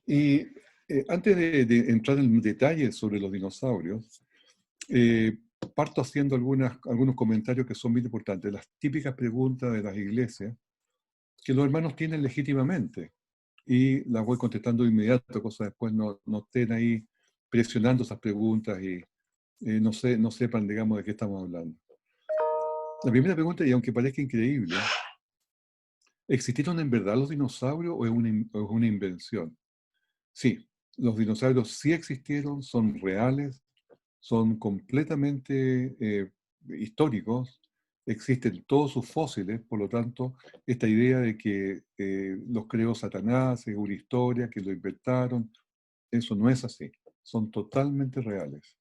Y antes de entrar en detalles sobre los dinosaurios, eh, parto haciendo algunos comentarios que son muy importantes. Las típicas preguntas de las iglesias que los hermanos tienen legítimamente y las voy contestando de inmediato, cosa después no estén ahí presionando esas preguntas y no sepan, digamos, de qué estamos hablando. La primera pregunta, y aunque parezca increíble, ¿existieron en verdad los dinosaurios o es una invención? Sí, los dinosaurios sí existieron, son reales, son completamente históricos, existen todos sus fósiles, por lo tanto, esta idea de que los creó Satanás es una historia, que lo inventaron, eso no es así, son totalmente reales.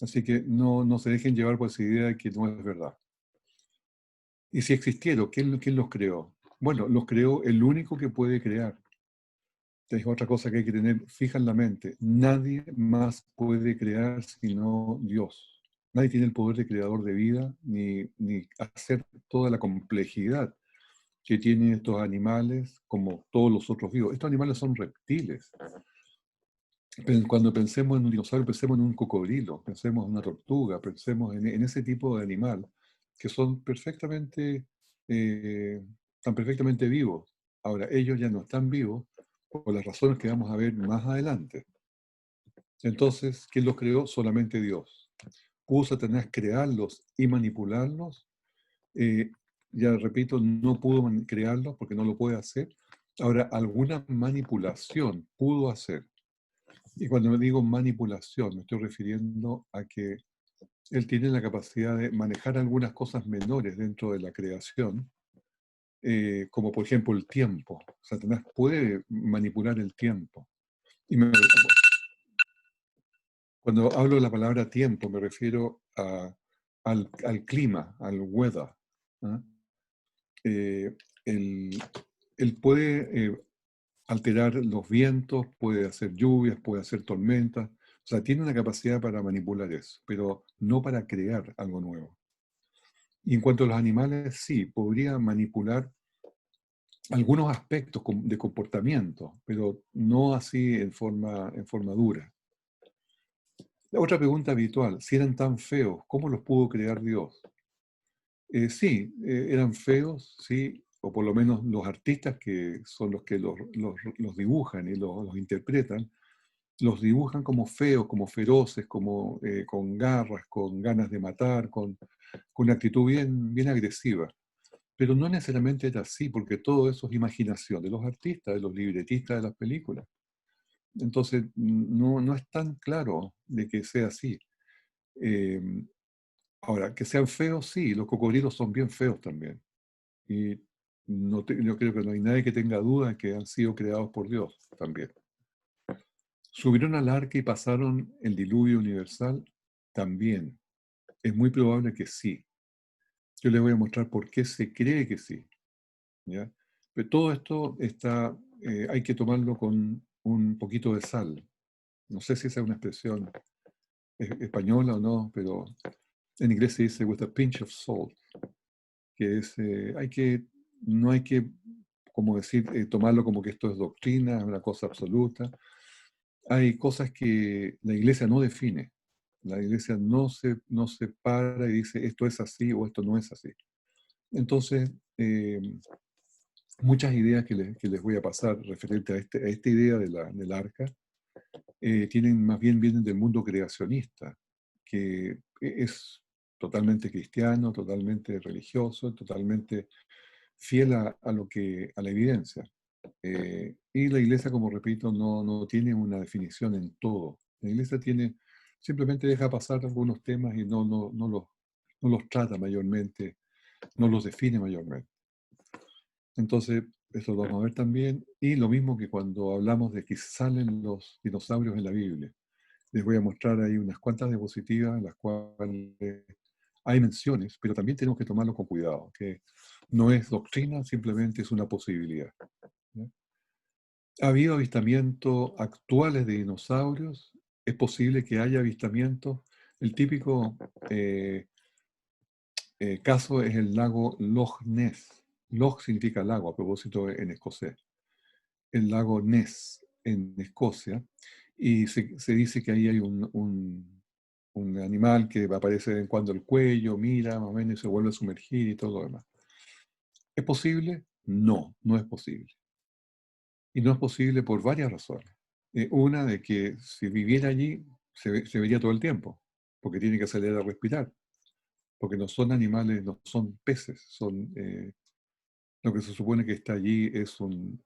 Así que no se dejen llevar por esa idea de que no es verdad. Y si existieron, ¿quién los creó? Bueno, los creó el único que puede crear. Es otra cosa que hay que tener fija en la mente. Nadie más puede crear sino Dios. Nadie tiene el poder de creador de vida, ni hacer toda la complejidad que tienen estos animales, como todos los otros vivos. Estos animales son reptiles. Cuando pensemos en un dinosaurio, pensemos en un cocodrilo, pensemos en una tortuga, pensemos en ese tipo de animal, que son eh, están perfectamente vivos. Ahora, ellos ya no están vivos por las razones que vamos a ver más adelante. Entonces, ¿quién los creó? Solamente Dios. ¿Pudo Satanás crearlos y manipularlos? Eh, ya repito, no pudo crearlos porque no lo puede hacer. Ahora, alguna manipulación pudo hacer. Y cuando digo manipulación, me estoy refiriendo a que él tiene la capacidad de manejar algunas cosas menores dentro de la creación, como por ejemplo el tiempo. Satanás puede manipular el tiempo. Y cuando hablo de la palabra tiempo, me refiero al clima, al weather. ¿Ah? Eh, él, él puede alterar los vientos, puede hacer lluvias, puede hacer tormentas. O sea, tiene una capacidad para manipular eso, pero no para crear algo nuevo. Y en cuanto a los animales, sí, podría manipular algunos aspectos de comportamiento, pero no así en forma dura. La otra pregunta habitual, si eran tan feos, ¿cómo los pudo crear Dios? Sí, eran feos, sí, o por lo menos los artistas que son los que los dibujan y los interpretan, los dibujan como feos, como feroces, como con garras, con ganas de matar, con una actitud bien agresiva. Pero no necesariamente era así, porque todo eso es imaginación de los artistas, de los libretistas de las películas. Entonces, no es tan claro de que sea así. Eh, Ahora, que sean feos, sí, los cocodrilos son bien feos también. Y yo creo que no hay nadie que tenga duda que han sido creados por Dios también. ¿Subieron al arca y pasaron el diluvio universal? También. Es muy probable que sí. Yo les voy a mostrar por qué se cree que sí. ¿Ya? Pero todo esto hay que tomarlo con un poquito de sal. No sé si esa es una expresión española o no, pero en inglés se dice with a pinch of salt, que es, no hay que, como decir, tomarlo como que esto es doctrina, es una cosa absoluta. Hay cosas que la iglesia no define. La iglesia no se para y dice esto es así o esto no es así. Entonces, muchas ideas que les voy a pasar referente a esta idea del arca, más bien vienen del mundo creacionista, que es totalmente cristiano, totalmente religioso, totalmente fiel a la evidencia. Y la iglesia, como repito, no tiene una definición en todo. La iglesia simplemente deja pasar algunos temas y no los trata mayormente, no los define mayormente. Entonces, eso lo vamos a ver también. Y lo mismo que cuando hablamos de que salen los dinosaurios en la Biblia. Les voy a mostrar ahí unas cuantas diapositivas en las cuales hay menciones, pero también tenemos que tomarlo con cuidado, que no es doctrina, simplemente es una posibilidad. ¿Ya? ¿Ha habido avistamientos actuales de dinosaurios? Es posible que haya avistamientos. El típico caso es el lago Loch Ness. Loch significa lago, a propósito en escocés. El lago Ness. en Escocia, y se dice que ahí hay un animal que aparece de vez en cuando el cuello, mira más o menos y se vuelve a sumergir y todo lo demás. ¿Es posible? No, no es posible. Y no es posible por varias razones. Una, de que si viviera allí, se vería todo el tiempo, porque tiene que salir a respirar, porque no son animales, no son peces, son, lo que se supone que está allí es un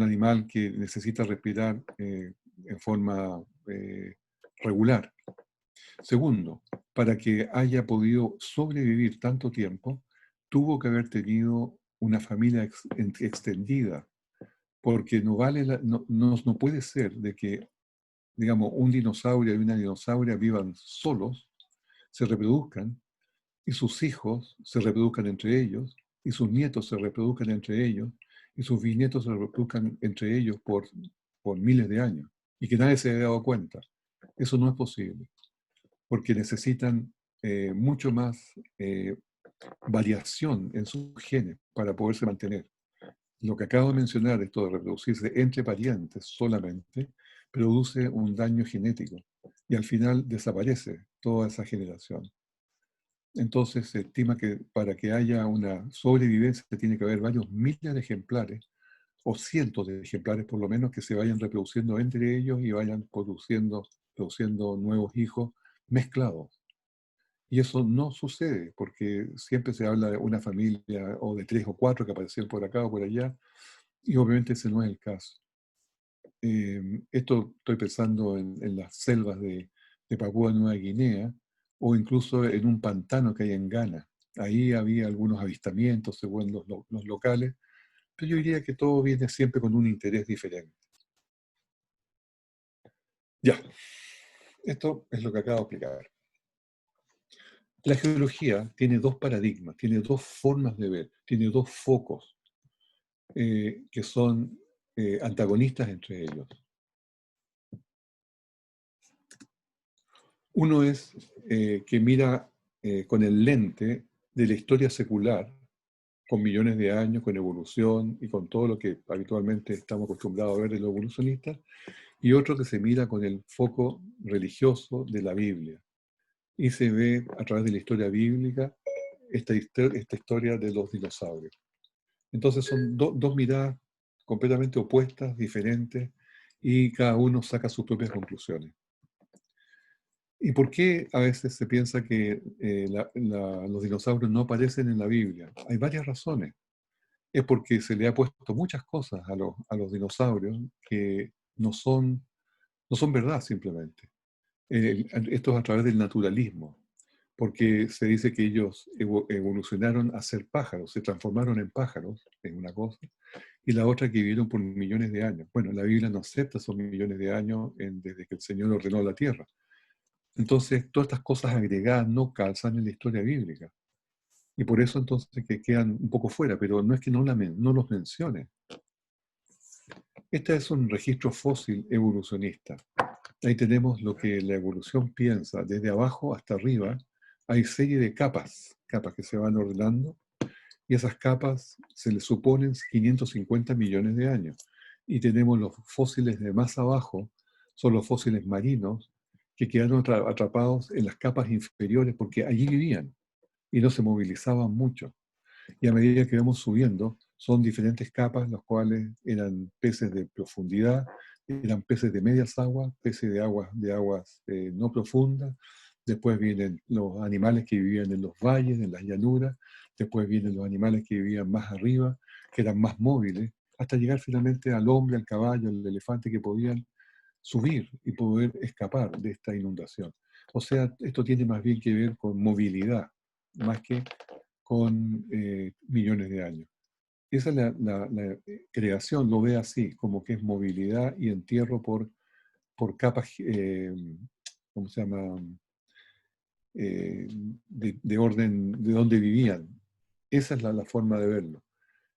animal que necesita respirar en forma regular. Segundo, para que haya podido sobrevivir tanto tiempo, tuvo que haber tenido una familia extendida, porque no vale no puede ser de que, digamos, un dinosaurio y una dinosauria vivan solos, se reproduzcan, y sus hijos se reproduzcan entre ellos, y sus nietos se reproduzcan entre ellos, y sus bisnietos se reproduzcan entre ellos por miles de años, y que nadie se haya dado cuenta. Eso no es posible, porque necesitan mucho más variación en sus genes para poderse mantener. Lo que acabo de mencionar, esto de reproducirse entre parientes solamente, produce un daño genético y al final desaparece toda esa generación. Entonces se estima que para que haya una sobrevivencia tiene que haber varios miles de ejemplares o cientos de ejemplares por lo menos que se vayan reproduciendo entre ellos y vayan produciendo nuevos hijos mezclados. Y eso no sucede porque siempre se habla de una familia o de 3 o 4 que aparecieron por acá o por allá, y obviamente ese no es el caso. Esto estoy pensando en las selvas de Papúa Nueva Guinea o incluso en un pantano que hay en Ghana. Ahí había algunos avistamientos según los locales, pero yo diría que todo viene siempre con un interés diferente. Ya, esto es lo que acabo de explicar. La geología tiene dos paradigmas, tiene dos formas de ver, tiene dos focos que son antagonistas entre ellos. Uno es que mira con el lente de la historia secular, con millones de años, con evolución y con todo lo que habitualmente estamos acostumbrados a ver de los evolucionistas, y otro que se mira con el foco religioso de la Biblia. Y se ve a través de la historia bíblica esta historia de los dinosaurios. Entonces son dos miradas completamente opuestas, diferentes, y cada uno saca sus propias conclusiones. ¿Y por qué a veces se piensa que los dinosaurios no aparecen en la Biblia? Hay varias razones. Es porque se le ha puesto muchas cosas a los dinosaurios que no son verdad simplemente. Esto es a través del naturalismo, porque se dice que ellos evolucionaron a ser pájaros, se transformaron en pájaros, es una cosa, y la otra que vivieron por millones de años. Bueno, la Biblia no acepta esos millones de años desde que el Señor ordenó la tierra. Entonces, todas estas cosas agregadas no calzan en la historia bíblica. Y por eso entonces que quedan un poco fuera, pero no es que no los mencione. Este es un registro fósil evolucionista. Ahí tenemos lo que la evolución piensa, desde abajo hasta arriba. Hay serie de capas que se van ordenando, y esas capas se les suponen 550 millones de años. Y tenemos los fósiles de más abajo, son los fósiles marinos, que quedaron atrapados en las capas inferiores porque allí vivían y no se movilizaban mucho. Y a medida que vamos subiendo, son diferentes capas, los cuales eran peces de profundidad, eran peces de medias aguas, peces de aguas no profundas. Después vienen los animales que vivían en los valles, en las llanuras. Después vienen los animales que vivían más arriba, que eran más móviles, hasta llegar finalmente al hombre, al caballo, al elefante, que podían subir y poder escapar de esta inundación. O sea, esto tiene más bien que ver con movilidad, más que con millones de años. Esa es la creación, lo ve así, como que es movilidad y entierro por capas, ¿cómo se llama? De orden, de donde vivían. Esa es la forma de verlo.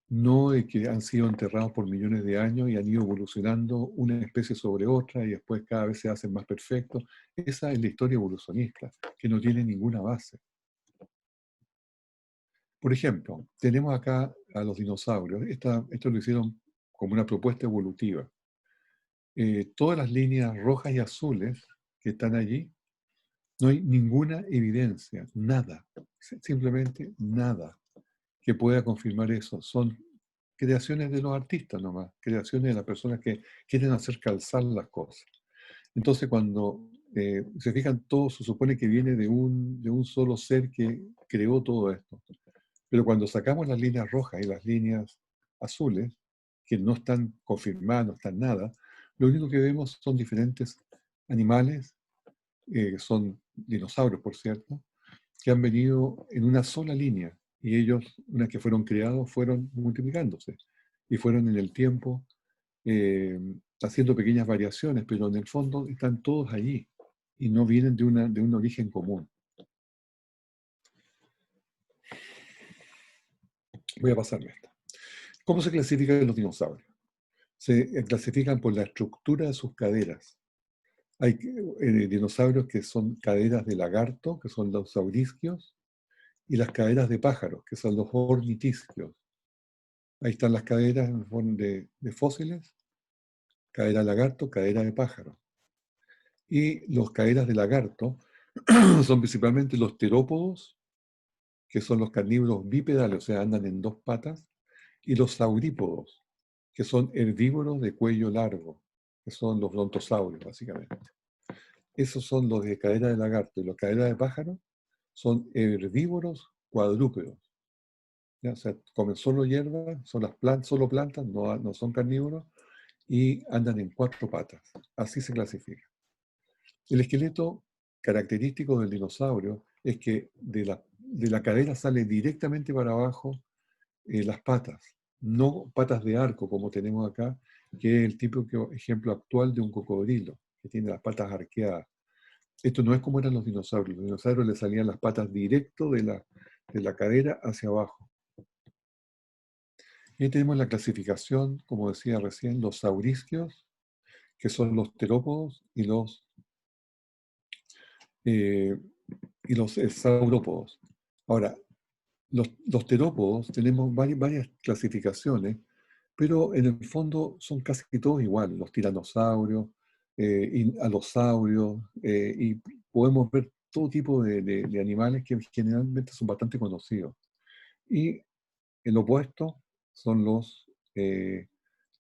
No es que han sido enterrados por millones de años y han ido evolucionando una especie sobre otra y después cada vez se hacen más perfectos. Esa es la historia evolucionista, que no tiene ninguna base. Por ejemplo, tenemos acá a los dinosaurios. Esto lo hicieron como una propuesta evolutiva. todas las líneas rojas y azules que están allí, no hay ninguna evidencia, nada, simplemente nada que pueda confirmar eso. Son creaciones de los artistas nomás, creaciones de las personas que quieren hacer calzar las cosas. Entonces, cuando se fijan, todo se supone que viene de un solo ser que creó todo esto. Pero cuando sacamos las líneas rojas y las líneas azules, que no están confirmadas, no están nada, lo único que vemos son diferentes animales, son dinosaurios, por cierto, que han venido en una sola línea. Y ellos, una vez que fueron creados, fueron multiplicándose. Y fueron en el tiempo eh, haciendo pequeñas variaciones, pero en el fondo están todos allí y no vienen de un origen común. Voy a pasarme esta. ¿Cómo se clasifican los dinosaurios? Se clasifican por la estructura de sus caderas. Hay dinosaurios que son caderas de lagarto, que son los saurisquios, y las caderas de pájaros, que son los ornitisquios. Ahí están las caderas en forma de fósiles, cadera de lagarto, cadera de pájaro. Y los caderas de lagarto son principalmente los terópodos, que son los carnívoros bipedales, o sea, andan en dos patas, y los saurípodos, que son herbívoros de cuello largo, que son los brontosaurios, básicamente. Esos son los de cadera de lagarto, y los caderas de pájaro son herbívoros cuadrúpedos. ¿Ya? O sea, comen solo hierba, son las plantas, solo plantas, no son carnívoros, y andan en cuatro patas. Así se clasifica. El esqueleto característico del dinosaurio es que de la cadera sale directamente para abajo las patas, no patas de arco como tenemos acá, que es el típico ejemplo actual de un cocodrilo, que tiene las patas arqueadas. Esto no es como eran los dinosaurios. Los dinosaurios le salían las patas directo de la cadera hacia abajo. Y ahí tenemos la clasificación, como decía recién, los saurisquios, que son los terópodos, eh, y los saurópodos. Ahora, los terópodos tenemos varias clasificaciones, pero en el fondo son casi todos iguales, los tiranosaurios, alosaurios, y podemos ver todo tipo de animales que generalmente son bastante conocidos. Y el opuesto son eh,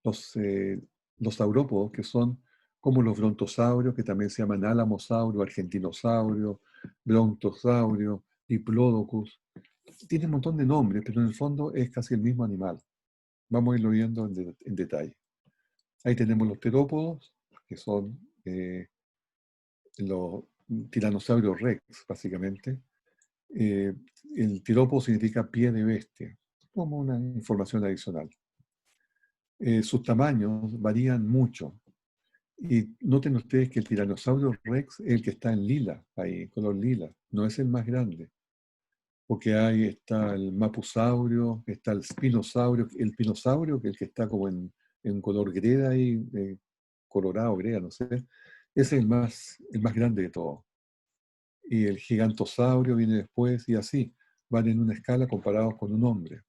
los, eh, los saurópodos, que son como los brontosaurios, que también se llaman alamosaurio, argentinosaurio, brontosaurio, diplodocus. Tiene un montón de nombres, pero en el fondo es casi el mismo animal. Vamos a irlo viendo en detalle. Ahí tenemos los terópodos, que son los tiranosaurios rex, básicamente. Eh, el terópodo significa pie de bestia, como una información adicional. Sus tamaños varían mucho. Y noten ustedes que el tiranosaurio rex es el que está en lila, ahí, color lila, no es el más grande. Porque ahí está el mapusaurio, está el spinosaurio, el pinosaurio, que es el que está como en color greda y colorado, greda, no sé. Ese es el más grande de todos. Y el gigantosaurio viene después y así. Van en una escala comparados con un hombre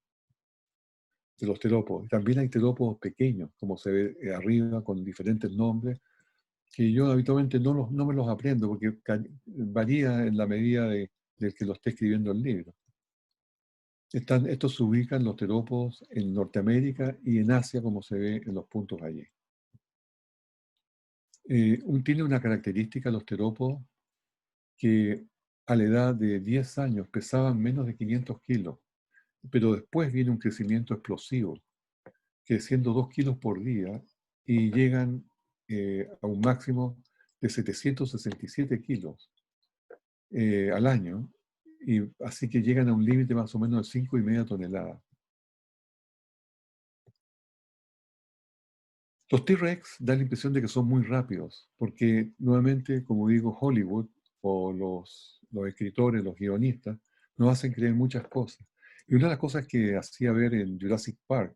de los terópodos. También hay terópodos pequeños, como se ve arriba, con diferentes nombres, que yo habitualmente no me los aprendo porque varía en la medida del que lo esté escribiendo el libro. Estos se ubican los terópodos en Norteamérica y en Asia, como se ve en los puntos allí. Tiene una característica los terópodos que a la edad de 10 años pesaban menos de 500 kilos, pero después viene un crecimiento explosivo, creciendo 2 kilos por día y llegan a un máximo de 767 kilos al año, y así que llegan a un límite más o menos de 5,5 toneladas. Los T-Rex dan la impresión de que son muy rápidos, porque nuevamente, como digo, Hollywood o los escritores, los guionistas, nos hacen creer muchas cosas. Y una de las cosas que hacía ver en Jurassic Park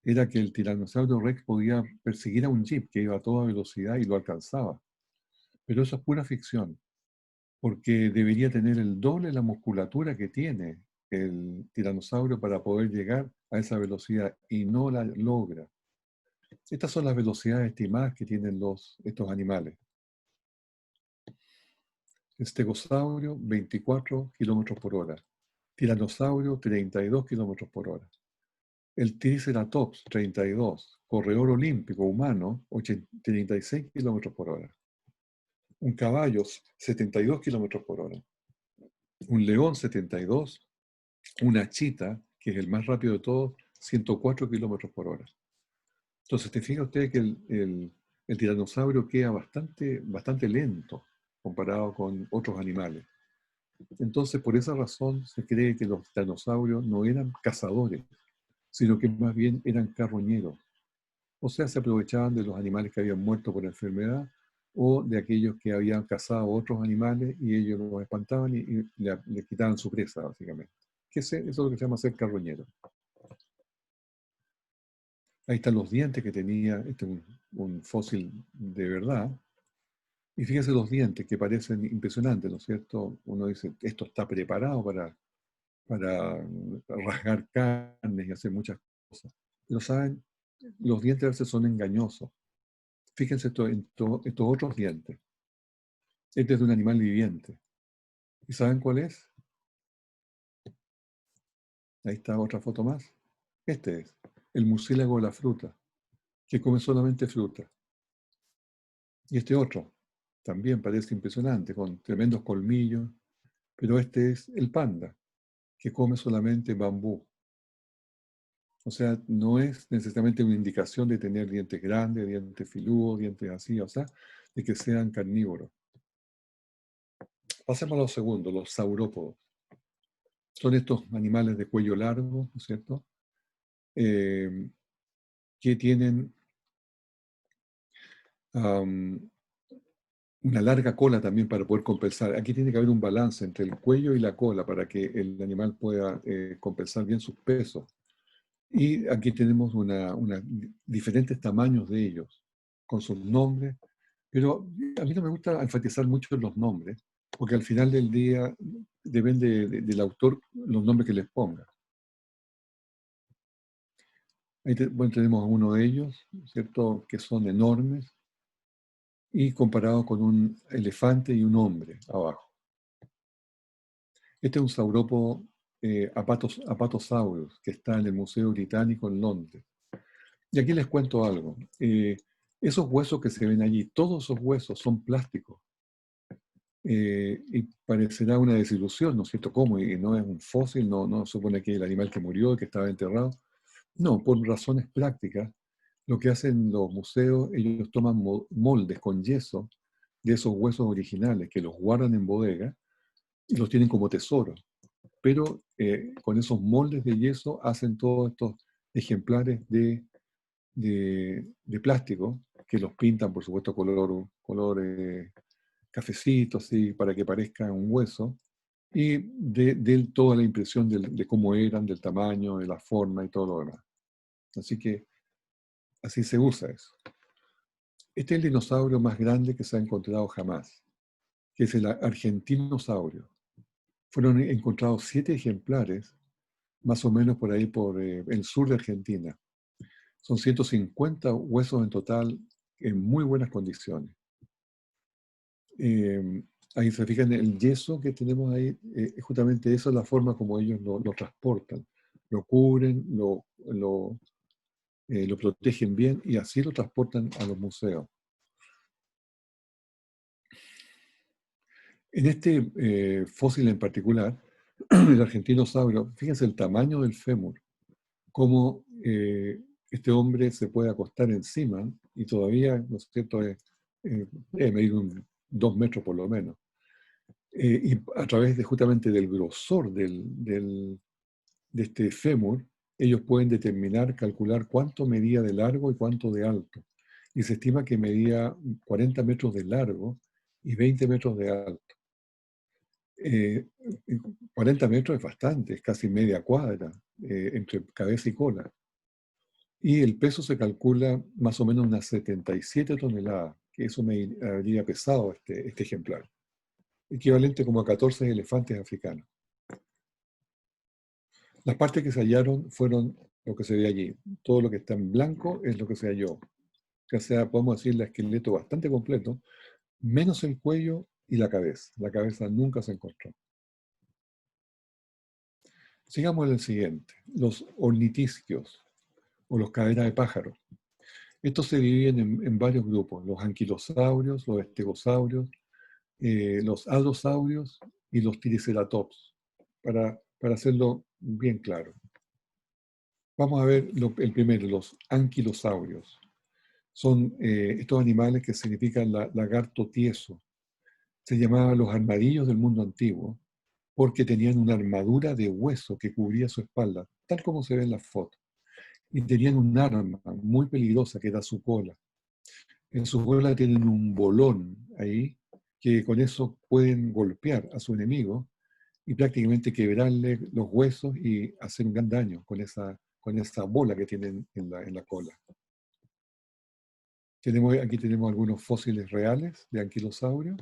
era que el tiranosaurio Rex podía perseguir a un jeep que iba a toda velocidad y lo alcanzaba. Pero eso es pura ficción, porque debería tener el doble de la musculatura que tiene el tiranosaurio para poder llegar a esa velocidad y no la logra. Estas son las velocidades estimadas que tienen estos animales. Estegosaurio, 24 kilómetros por hora. Tiranosaurio, 32 kilómetros por hora. El Triceratops, 32. Corredor olímpico humano, 36 kilómetros por hora. Un caballo, 72 kilómetros por hora. Un león, 72. Una chita, que es el más rápido de todos, 104 kilómetros por hora. Entonces, te fija usted que el tiranosaurio queda bastante lento comparado con otros animales. Entonces, por esa razón, se cree que los tiranosaurios no eran cazadores, sino que más bien eran carroñeros. O sea, se aprovechaban de los animales que habían muerto por enfermedad o de aquellos que habían cazado otros animales y ellos los espantaban y le quitaban su presa, básicamente. Eso es lo que se llama ser carroñero. Ahí están los dientes que tenía un fósil de verdad. Y fíjense los dientes que parecen impresionantes, ¿no es cierto? Uno dice, esto está preparado para rasgar carnes y hacer muchas cosas. Pero saben, los dientes a veces son engañosos. Fíjense estos otros dientes. Este es de un animal viviente. ¿Y saben cuál es? Ahí está otra foto más. Este es el murciélago de la fruta, que come solamente fruta. Y este otro, también parece impresionante, con tremendos colmillos, pero este es el panda, que come solamente bambú. O sea, no es necesariamente una indicación de tener dientes grandes, dientes filudos, dientes así, o sea, de que sean carnívoros. Pasemos a los segundos, los saurópodos. Son estos animales de cuello largo, ¿no es cierto? Que tienen una larga cola también para poder compensar. Aquí tiene que haber un balance entre el cuello y la cola para que el animal pueda compensar bien sus pesos. Y aquí tenemos diferentes tamaños de ellos, con sus nombres, pero a mí no me gusta enfatizar mucho en los nombres, porque al final del día depende del autor los nombres que les ponga. Ahí bueno, tenemos a uno de ellos, ¿cierto?, que son enormes, y comparado con un elefante y un hombre abajo. Este es un saurópodo Apatosaurus, que está en el Museo Británico en Londres. Y aquí les cuento algo. Esos huesos que se ven allí, todos esos huesos son plásticos. Y parecerá una desilusión, ¿no es cierto? ¿Cómo? Y no es un fósil, no supone que el animal que murió y que estaba enterrado. No, por razones prácticas, lo que hacen los museos, ellos toman moldes con yeso de esos huesos originales que los guardan en bodega y los tienen como tesoros. Pero con esos moldes de yeso hacen todos estos ejemplares de plástico que los pintan, por supuesto, color cafecito, así, para que parezca un hueso, y de toda la impresión de cómo eran, del tamaño, de la forma y todo lo demás. Así que así se usa eso. Este es el dinosaurio más grande que se ha encontrado jamás, que es el argentinosaurio. Fueron encontrados 7 ejemplares, más o menos por ahí, por el sur de Argentina. Son 150 huesos en total en muy buenas condiciones. Ahí se fijan el yeso que tenemos ahí, justamente esa es la forma como ellos lo transportan. Lo cubren, lo protegen bien y así lo transportan a los museos. En este fósil en particular, el argentinosaurio, fíjense el tamaño del fémur, cómo este hombre se puede acostar encima y todavía, ¿no es cierto?, debe medir 2 metros por lo menos. Y a través justamente del grosor de este fémur, ellos pueden determinar, calcular cuánto medía de largo y cuánto de alto. Y se estima que medía 40 metros de largo y 20 metros de alto. 40 metros es bastante, es casi media cuadra entre cabeza y cola. Y el peso se calcula más o menos unas 77 toneladas, que eso me habría pesado este ejemplar, equivalente como a 14 elefantes africanos. Las partes que se hallaron fueron lo que se ve allí. Todo lo que está en blanco es lo que se halló. O sea, podemos decir el esqueleto bastante completo, menos el cuello y la cabeza. La cabeza nunca se encontró. Sigamos en el siguiente. Los ornitisquios o los caderas de pájaro. Estos se dividen en varios grupos. Los anquilosaurios, los estegosaurios, los hadrosaurios y los triceratops. Para hacerlo bien claro. Vamos a ver el primero, los anquilosaurios. Son estos animales que significan lagarto tieso. Se llamaban los armadillos del mundo antiguo porque tenían una armadura de hueso que cubría su espalda, tal como se ve en la foto. Y tenían un arma muy peligrosa que era su cola. En su cola tienen un bolón ahí que con eso pueden golpear a su enemigo y prácticamente quebrarle los huesos y hacer un gran daño con esa bola que tienen en la cola. Aquí tenemos algunos fósiles reales de anquilosaurio.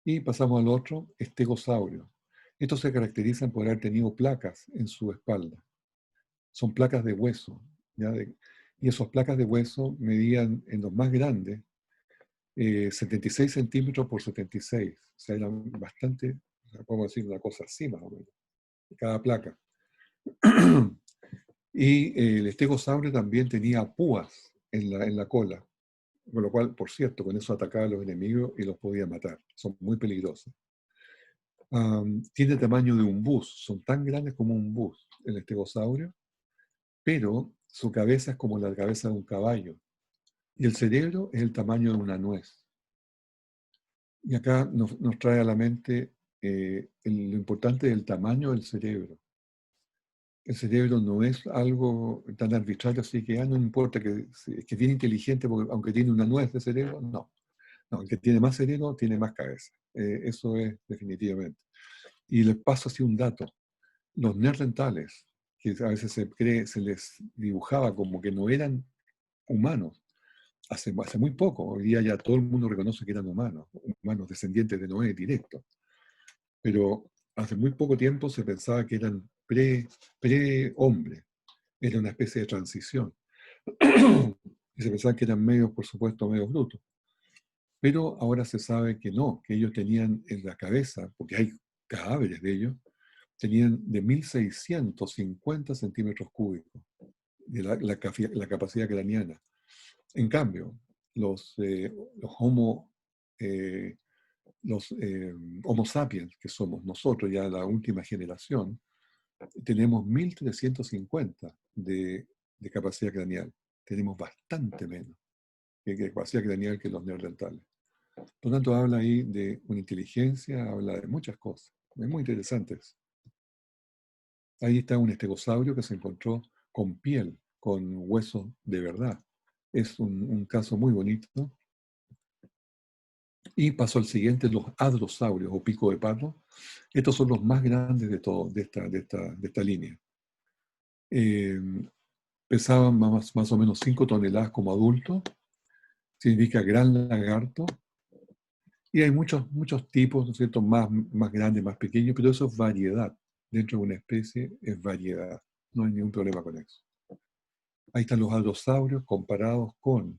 Y pasamos al otro, estegosaurio. Estos se caracterizan por haber tenido placas en su espalda. Son placas de hueso. Y esas placas de hueso medían en los más grandes 76 centímetros por 76. O sea, eran bastante, podemos decir una cosa así más o menos, cada placa. Y el estegosaurio también tenía púas en la cola, con lo cual, por cierto, con eso atacaba a los enemigos y los podía matar. Son muy peligrosos. Tiene tamaño de un bus, son tan grandes como un bus, el estegosaurio, pero su cabeza es como la cabeza de un caballo y el cerebro es el tamaño de una nuez. Y acá nos trae a la mente lo importante del tamaño del cerebro. El cerebro no es algo tan arbitrario, así que no importa que tiene inteligente, porque aunque tiene una nuez de cerebro, no. No, el que tiene más cerebro tiene más cabeza. Eso es definitivamente. Y les paso así un dato. Los neandertales, que a veces se les dibujaba como que no eran humanos, hace muy poco, hoy día ya todo el mundo reconoce que eran humanos descendientes de Noé directo, pero hace muy poco tiempo se pensaba que eran pre-hombre, era una especie de transición. Y se pensaba que eran medios, por supuesto, medios brutos. Pero ahora se sabe que no, que ellos tenían en la cabeza, porque hay cadáveres de ellos, tenían de 1650 centímetros cúbicos de la capacidad craneana. En cambio, los eh, homo sapiens, que somos nosotros ya la última generación, tenemos 1350 de capacidad craneal. Tenemos bastante menos de capacidad craneal que los neandertales. Por lo tanto, habla ahí de una inteligencia, habla de muchas cosas. Es muy interesante eso. Ahí está un estegosaurio que se encontró con piel, con huesos de verdad. Es un caso muy bonito. Y pasó al siguiente, los hadrosaurios o pico de pato. Estos son los más grandes de todo, de esta línea. Eh, Pesaban más o menos 5 toneladas como adultos. Significa gran lagarto. Y hay muchos tipos, ¿no es cierto? Más grandes, más pequeños, pero eso es variedad. Dentro de una especie es variedad. No hay ningún problema con eso. Ahí están los hadrosaurios comparados con,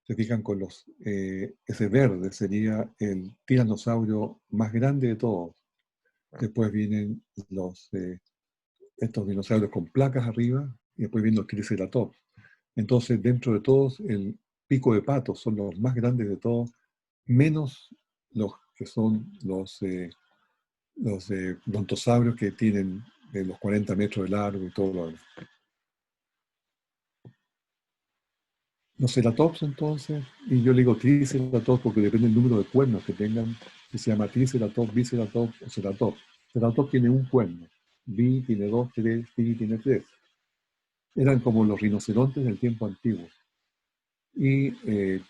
se fijan con ese verde sería el tiranosaurio más grande de todos. Después vienen estos dinosaurios con placas arriba y después vienen los triceratops. Entonces, dentro de todos, el pico de pato son los más grandes de todos, menos los que son los brontosaurios que tienen los 40 metros de largo y todo lo demás. Los ceratops entonces, y yo le digo triceratops porque depende del número de cuernos que tengan, que se llama triceratops, biceratops o ceratops. Ceratops tiene un cuerno, bi tiene dos, tres, tri tiene tres. Eran como los rinocerontes del tiempo antiguo. Y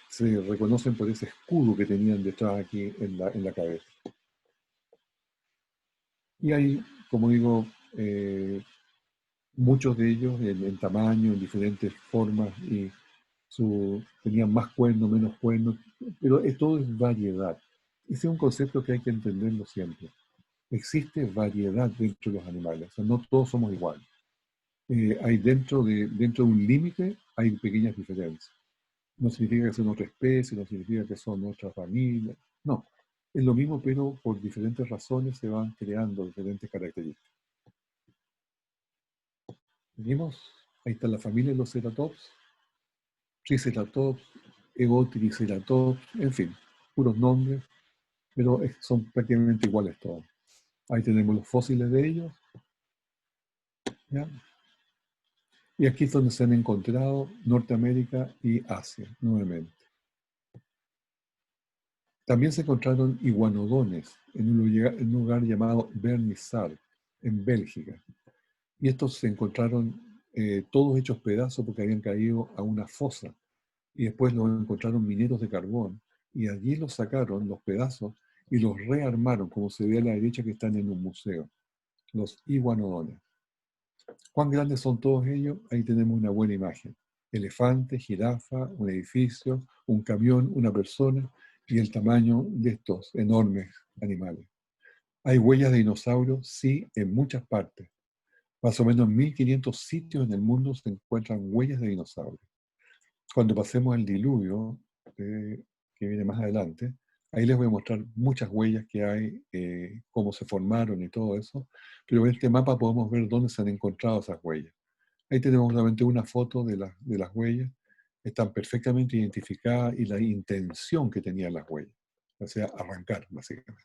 se reconocen por ese escudo que tenían detrás aquí en la cabeza. Y hay, como digo, muchos de ellos en tamaño, en diferentes formas, y tenían más cuernos, menos cuernos, pero todo es variedad. Ese es un concepto que hay que entenderlo siempre. Existe variedad dentro de los animales, o sea, no todos somos iguales. hay dentro de un límite, hay pequeñas diferencias. No significa que son otra especie, no significa que son otra familia. No, es lo mismo, pero por diferentes razones se van creando diferentes características. ¿Venimos? Ahí está la familia de los ceratops, Triceratops, Egotriceratops, en fin, puros nombres, pero son prácticamente iguales todos. Ahí tenemos los fósiles de ellos, ¿ya? Y aquí es donde se han encontrado Norteamérica y Asia, nuevamente. También se encontraron iguanodones en un lugar llamado Vernissar, en Bélgica. Y estos se encontraron todos hechos pedazos porque habían caído a una fosa. Y después los encontraron mineros de carbón. Y allí los sacaron, los pedazos, y los rearmaron, como se ve a la derecha que están en un museo. Los iguanodones. ¿Cuán grandes son todos ellos? Ahí tenemos una buena imagen. Elefante, jirafa, un edificio, un camión, una persona y el tamaño de estos enormes animales. ¿Hay huellas de dinosaurios? Sí, en muchas partes. Más o menos en 1500 sitios en el mundo se encuentran huellas de dinosaurios. Cuando pasemos al diluvio, que viene más adelante, ahí les voy a mostrar muchas huellas que hay, cómo se formaron y todo eso, pero en este mapa podemos ver dónde se han encontrado esas huellas. Ahí tenemos solamente una foto de las huellas, están perfectamente identificadas y la intención que tenían las huellas, o sea, arrancar básicamente.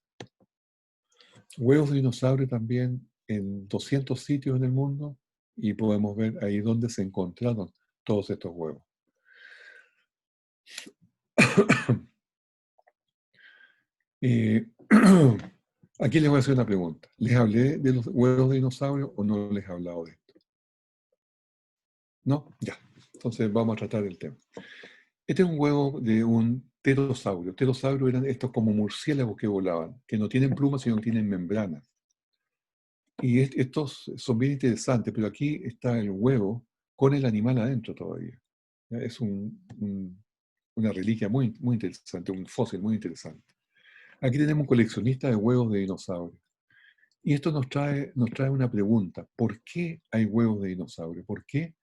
Huevos de dinosaurio también en 200 sitios en el mundo y podemos ver ahí dónde se encontraron todos estos huevos. Eh, aquí les voy a hacer una pregunta. ¿Les hablé de los huevos de dinosaurio o no les he hablado de esto? ¿No? Ya. Entonces vamos a tratar el tema. Este es un huevo de un pterosaurio. Pterosaurios eran estos como murciélagos que volaban, que no tienen plumas, sino que tienen membranas. Y estos son bien interesantes, pero aquí está el huevo con el animal adentro todavía. ¿Ya? Es una reliquia muy, muy interesante, un fósil muy interesante. Aquí tenemos un coleccionista de huevos de dinosaurios. Y esto nos trae una pregunta. ¿Por qué hay huevos de dinosaurio? ¿Por qué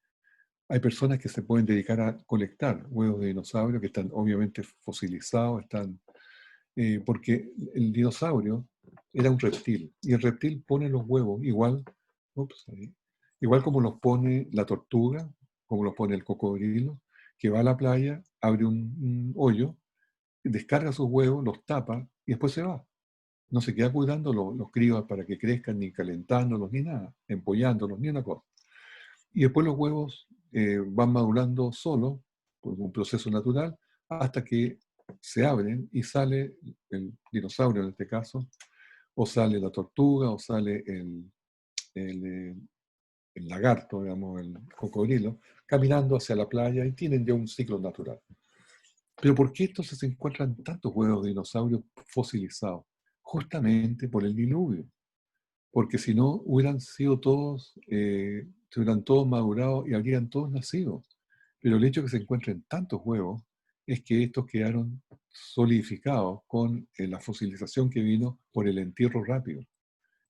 hay personas que se pueden dedicar a colectar huevos de dinosaurio que están obviamente fosilizados? Porque el dinosaurio era un reptil. Y el reptil pone los huevos igual como los pone la tortuga, como los pone el cocodrilo, que va a la playa, abre un hoyo, descarga sus huevos, los tapa y después se va. No se queda cuidando los críos para que crezcan, ni calentándolos, ni nada, empollándolos, ni una cosa. Y después los huevos van madurando solos, por un proceso natural, hasta que se abren y sale el dinosaurio en este caso, o sale la tortuga, o sale el, eh, el lagarto, digamos, el cocodrilo, caminando hacia la playa y tienen ya un ciclo natural. Pero ¿por qué entonces se encuentran tantos huevos de dinosaurios fosilizados? Justamente por el diluvio. Porque si no, hubieran sido todos, se hubieran todos madurado y habrían todos nacido. Pero el hecho de que se encuentren tantos huevos es que estos quedaron solidificados con la fosilización que vino por el entierro rápido.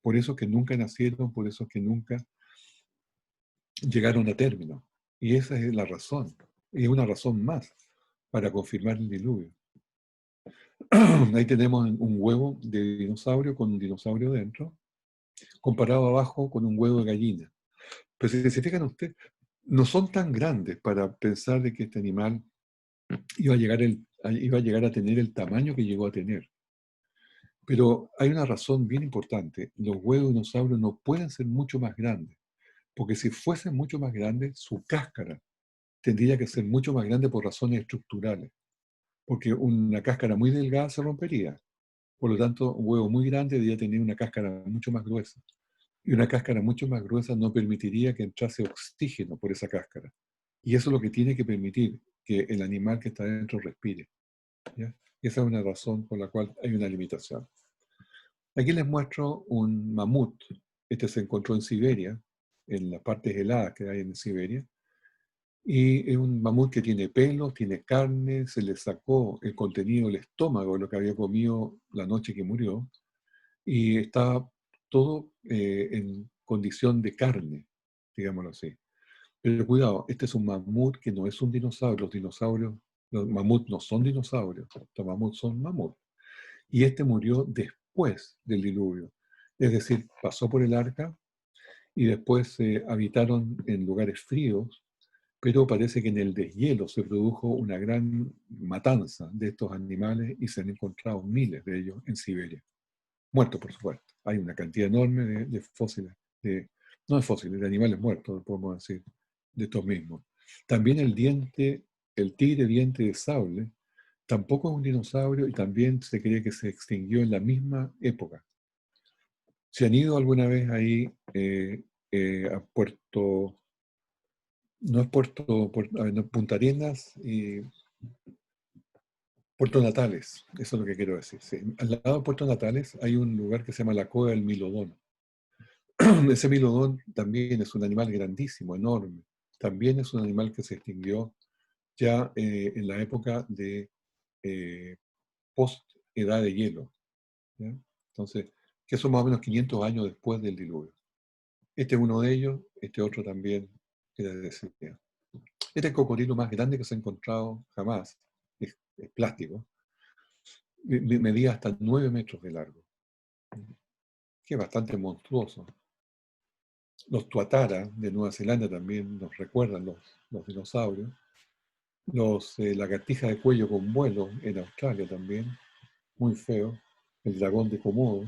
Por eso que nunca nacieron, por eso que nunca llegaron a término. Y esa es la razón. Y es una razón más para confirmar el diluvio. Ahí tenemos un huevo de dinosaurio con un dinosaurio dentro, comparado abajo con un huevo de gallina. Pero si se fijan ustedes, no son tan grandes para pensar de que este animal iba a llegar a tener el tamaño que llegó a tener. Pero hay una razón bien importante. Los huevos de dinosaurio no pueden ser mucho más grandes, porque si fuesen mucho más grandes, su cáscara tendría que ser mucho más grande por razones estructurales, porque una cáscara muy delgada se rompería. Por lo tanto, un huevo muy grande debería tener una cáscara mucho más gruesa. Y una cáscara mucho más gruesa no permitiría que entrase oxígeno por esa cáscara. Y eso es lo que tiene que permitir que el animal que está dentro respire. ¿Ya? Esa es una razón por la cual hay una limitación. Aquí les muestro un mamut. Este se encontró en Siberia, en las partes heladas que hay en Siberia. Y es un mamut que tiene pelos, tiene carne, se le sacó el contenido del estómago, lo que había comido la noche que murió, y está todo en condición de carne. digámoslo así. Pero cuidado, este es un mamut que no es un dinosaurio. Los dinosaurios, los mamuts no son dinosaurios, los mamuts son mamuts. Y este murió después del diluvio. Es decir, pasó por el arca y después habitaron en lugares fríos, pero parece que en el deshielo se produjo una gran matanza de estos animales y se han encontrado miles de ellos en Siberia. Muertos, por supuesto. Hay una cantidad enorme de fósiles, no de fósiles, de animales muertos, podemos decir, de estos mismos. También el tigre diente de sable, tampoco es un dinosaurio y también se cree que se extinguió en la misma época. ¿Se han ido alguna vez ahí a Puerto, no es a ver, no, Punta Arenas y Puerto Natales? Eso es lo que quiero decir. Sí. Al lado de Puerto Natales hay un lugar que se llama la Cueva del Milodón. Ese milodón también es un animal grandísimo, enorme. También es un animal que se extinguió ya en la época de eh, post-edad de hielo. ¿Ya? Entonces, que son más o menos 500 años después del diluvio. Este es uno de ellos, este otro también era de ese día. Este es el cocodrilo más grande que se ha encontrado jamás. Es plástico. Medía hasta 9 metros de largo, que es bastante monstruoso. Los tuatara de Nueva Zelanda también nos recuerdan los dinosaurios. Lagartijas de cuello con vuelo en Australia también, muy feo. El dragón de Komodo.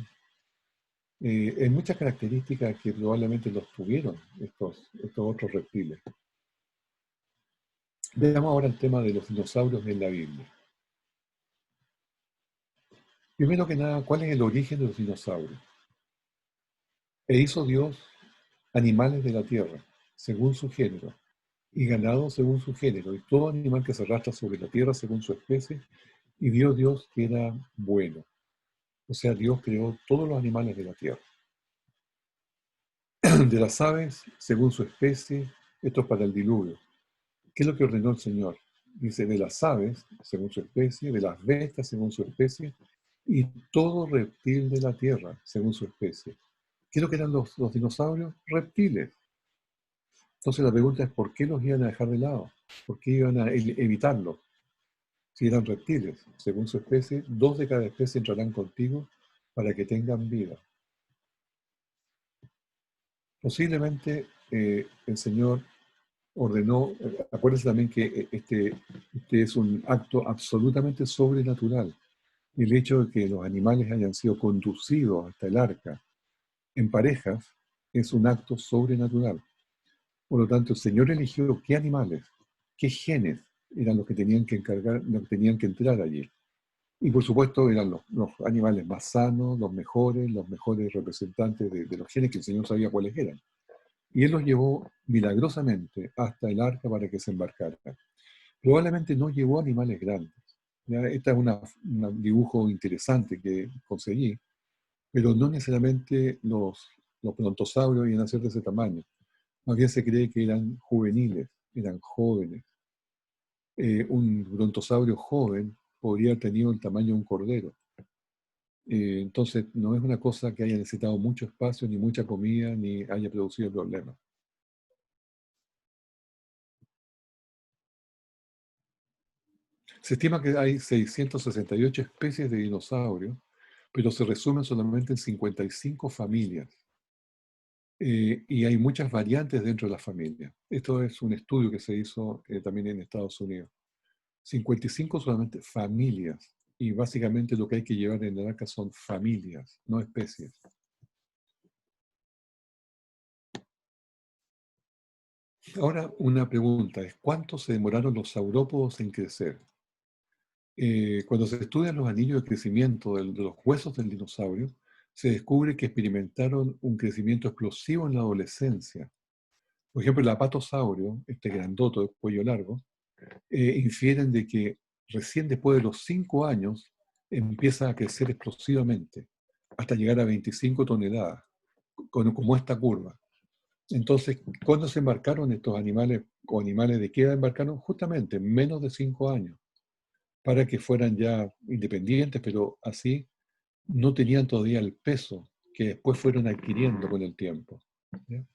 Hay muchas características que probablemente los tuvieron estos otros reptiles. Veamos ahora el tema de los dinosaurios en la Biblia. Primero que nada, ¿cuál es el origen de los dinosaurios? E hizo Dios animales de la tierra, según su género, y ganado según su género, y todo animal que se arrastra sobre la tierra según su especie, y vio Dios que era bueno. O sea, Dios creó todos los animales de la tierra. De las aves, según su especie, esto es para el diluvio. ¿Qué es lo que ordenó el Señor? Dice, de las aves, según su especie, de las bestias, según su especie, y todo reptil de la tierra, según su especie. ¿Qué es lo que eran los dinosaurios? Reptiles. Entonces la pregunta es, ¿por qué los iban a dejar de lado? ¿Por qué iban a evitarlos? Si eran reptiles, según su especie, 2 de cada especie entrarán contigo para que tengan vida. Posiblemente el Señor ordenó, acuérdense también que este es un acto absolutamente sobrenatural. El hecho de que los animales hayan sido conducidos hasta el arca en parejas es un acto sobrenatural. Por lo tanto, el Señor eligió qué animales, qué genes eran los que tenían que encargar, los que tenían que entrar allí. Y por supuesto eran los animales más sanos, los mejores representantes de los genes que el Señor sabía cuáles eran. Y Él los llevó milagrosamente hasta el arca para que se embarcaran. Probablemente no llevó animales grandes. ¿Ya? Este es un dibujo interesante que conseguí, pero no necesariamente los brontosaurios iban a ser de ese tamaño. Más bien se cree que eran juveniles, eran jóvenes. Un brontosaurio joven podría haber tenido el tamaño de un cordero. Entonces, no es una cosa que haya necesitado mucho espacio, ni mucha comida, ni haya producido problemas. Se estima que hay 668 especies de dinosaurios, pero se resumen solamente en 55 familias. Y hay muchas variantes dentro de las familias. Esto es un estudio que se hizo también en Estados Unidos. 55 solamente familias. Y básicamente lo que hay que llevar en el arca son familias, no especies. Ahora, una pregunta es, ¿cuánto se demoraron los saurópodos en crecer? Cuando se estudian los anillos de crecimiento de los huesos del dinosaurio, se descubre que experimentaron un crecimiento explosivo en la adolescencia. Por ejemplo, el apatosaurio, este grandoto de cuello largo, infieren de que recién después de los 5 años empieza a crecer explosivamente, hasta llegar a 25 toneladas, como esta curva. Entonces, ¿cuándo se embarcaron estos animales, o animales de qué edad embarcaron? Justamente en menos de 5 años, para que fueran ya independientes, pero así no tenían todavía el peso que después fueron adquiriendo con el tiempo. ¿Ya?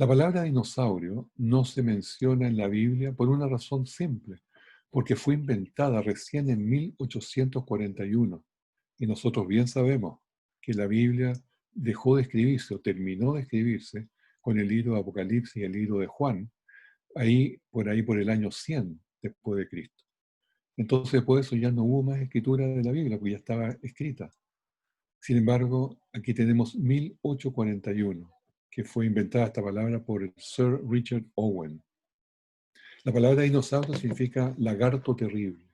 La palabra dinosaurio no se menciona en la Biblia por una razón simple, porque fue inventada recién en 1841. Y nosotros bien sabemos que la Biblia dejó de escribirse o terminó de escribirse con el libro de Apocalipsis y el libro de Juan, ahí por el año 100 después de Cristo. Entonces, por eso ya no hubo más escritura de la Biblia, porque ya estaba escrita. Sin embargo, aquí tenemos 1841, que fue inventada esta palabra por el Sir Richard Owen. La palabra dinosaurio significa lagarto terrible.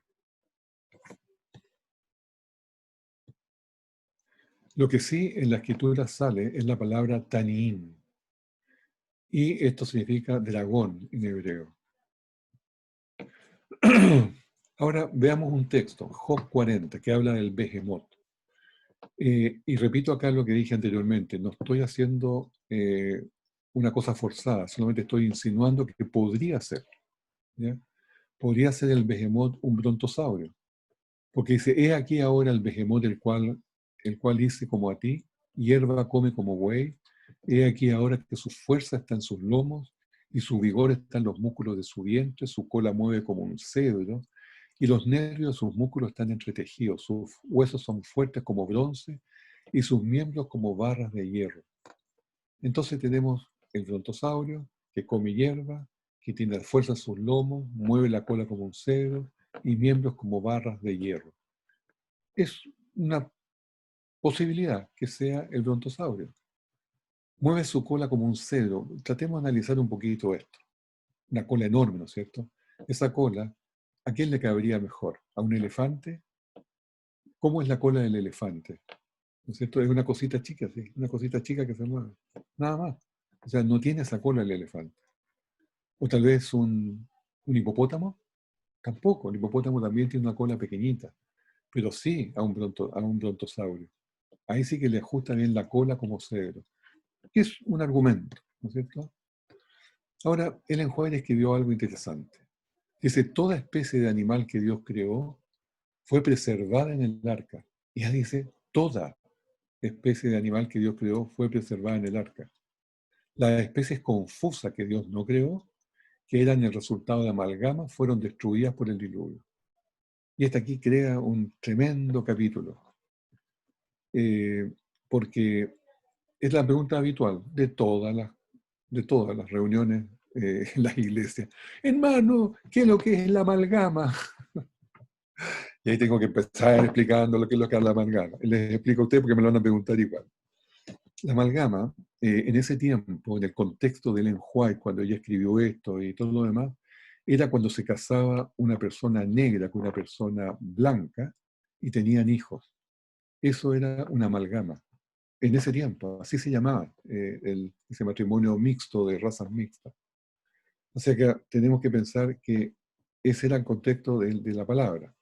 Lo que sí en la escritura sale es la palabra taniín, y esto significa dragón en hebreo. Ahora veamos un texto, Job 40, que habla del Behemoth. Y repito acá lo que dije anteriormente, no estoy haciendo una cosa forzada, solamente estoy insinuando que podría ser. ¿Ya? Podría ser el Behemoth un brontosaurio, porque dice, he aquí ahora el Behemoth el cual dice como a ti, hierba come como buey, he aquí ahora que su fuerza está en sus lomos, y su vigor está en los músculos de su vientre, su cola mueve como un cedro, y los nervios de sus músculos están entretejidos, sus huesos son fuertes como bronce, y sus miembros como barras de hierro. Entonces tenemos el brontosaurio, que come hierba, que tiene fuerza en sus lomos, mueve la cola como un cedro, y miembros como barras de hierro. Es una posibilidad que sea el brontosaurio. Mueve su cola como un cedro. Tratemos de analizar un poquito esto. Una cola enorme, ¿no es cierto? Esa cola, ¿a quién le cabería mejor? ¿A un elefante? ¿Cómo es la cola del elefante? ¿No es cierto? Es una cosita chica, sí, una cosita chica que se mueve. Nada más. O sea, no tiene esa cola el elefante. O tal vez un hipopótamo. Tampoco. El hipopótamo también tiene una cola pequeñita. Pero sí a un brontosaurio. Ahí sí que le ajusta bien la cola como cedro. Es un argumento, ¿no es cierto? Ahora, Ellen White escribió algo interesante. Dice, toda especie de animal que Dios creó fue preservada en el arca. Y ella dice, toda especie de animal que Dios creó fue preservada en el arca. Las especies confusas que Dios no creó, que eran el resultado de amalgama, fueron destruidas por el diluvio. Y esta aquí crea un tremendo capítulo, eh, porque es la pregunta habitual de todas las reuniones en las iglesias. Hermano, ¿qué es lo que es la amalgama? Y ahí tengo que empezar explicando lo que es la amalgama. Les explico a ustedes porque me lo van a preguntar igual. La amalgama, en ese tiempo, en el contexto de Ellen White, cuando ella escribió esto y todo lo demás, era cuando se casaba una persona negra con una persona blanca y tenían hijos. Eso era una amalgama. En ese tiempo, así se llamaba ese matrimonio mixto de razas mixtas. O sea que tenemos que pensar que ese era el contexto de la palabra.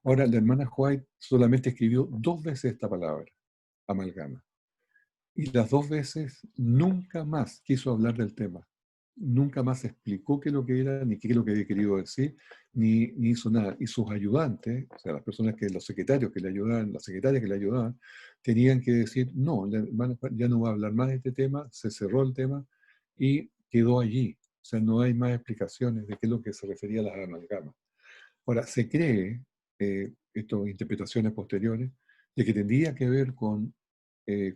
Ahora, la hermana White solamente escribió 2 veces esta palabra, amalgama. Y las 2 veces nunca más quiso hablar del tema. Nunca más explicó qué es lo que era, ni qué es lo que había querido decir, ni hizo nada. Y sus ayudantes, o sea, las personas los secretarios que le ayudaban, las secretarias que le ayudaban, tenían que decir, no, la hermana ya no va a hablar más de este tema, se cerró el tema y quedó allí. O sea, no hay más explicaciones de qué es lo que se refería a las amalgamas. Ahora, se cree, estas interpretaciones posteriores, de que tendría que ver con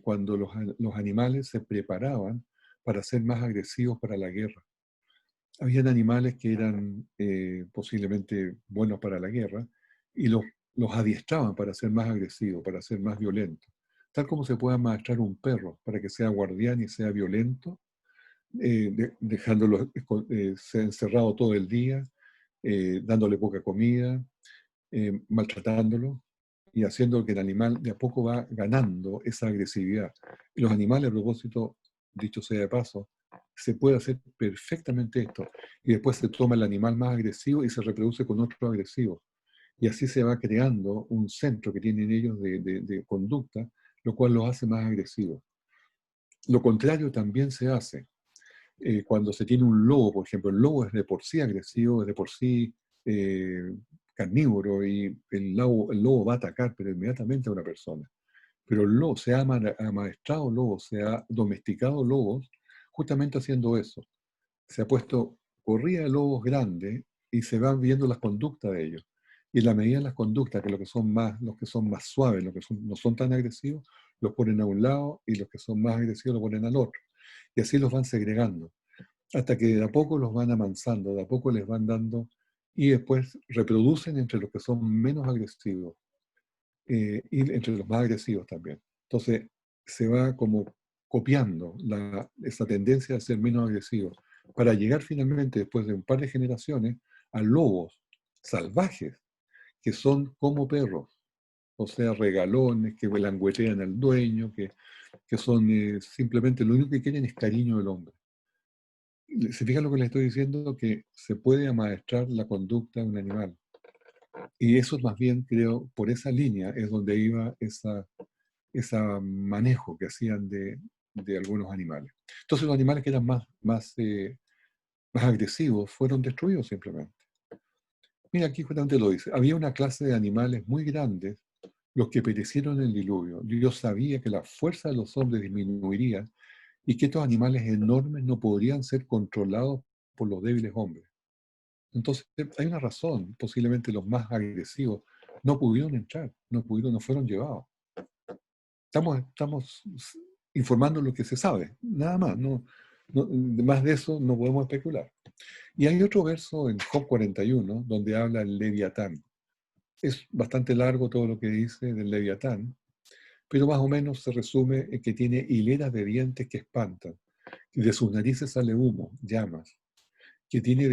cuando los animales se preparaban para ser más agresivos para la guerra. Habían animales que eran posiblemente buenos para la guerra y los adiestraban para ser más agresivos, para ser más violentos. Tal como se puede amaestrar un perro para que sea guardián y sea violento, dejándolo ser encerrado todo el día, dándole poca comida, maltratándolo y haciendo que el animal de a poco va ganando esa agresividad. Y los animales, a propósito, dicho sea de paso, se puede hacer perfectamente esto. Y después se toma el animal más agresivo y se reproduce con otro agresivo. Y así se va creando un centro que tienen ellos de conducta, lo cual los hace más agresivos. Lo contrario también se hace. Cuando se tiene un lobo, por ejemplo, el lobo es de por sí agresivo, es de por sí eh, carnívoro y el lobo va a atacar, pero inmediatamente a una persona. Pero el lobo, se ha amaestrado lobos, se ha domesticado lobos justamente haciendo eso. Se ha puesto corrida de lobos grandes y se van viendo las conductas de ellos. Y en la medida de las conductas, que los que son más suaves, no son tan agresivos, los ponen a un lado y los que son más agresivos los ponen al otro. Y así los van segregando, hasta que de a poco los van amansando, de a poco les van dando, y después reproducen entre los que son menos agresivos y entre los más agresivos también. Entonces se va como copiando esa tendencia a ser menos agresivo, para llegar finalmente, después de un par de generaciones, a lobos salvajes, que son como perros, o sea, regalones, que languetean al dueño, que son simplemente lo único que quieren es cariño del hombre. ¿Se fijan lo que les estoy diciendo? Que se puede amaestrar la conducta de un animal. Y eso más bien, creo, por esa línea es donde iba ese manejo que hacían de algunos animales. Entonces los animales que eran más agresivos fueron destruidos simplemente. Mira, aquí justamente lo dice. Había una clase de animales muy grandes, los que perecieron en el diluvio. Dios sabía que la fuerza de los hombres disminuiría y que estos animales enormes no podrían ser controlados por los débiles hombres. Entonces, hay una razón. Posiblemente los más agresivos no pudieron entrar, no fueron llevados. Estamos informando lo que se sabe, nada más. Más de eso no podemos especular. Y hay otro verso en Job 41 donde habla del Leviatán. Es bastante largo todo lo que dice del Leviatán, pero más o menos se resume en que tiene hileras de dientes que espantan, y de sus narices sale humo, llamas, que tiene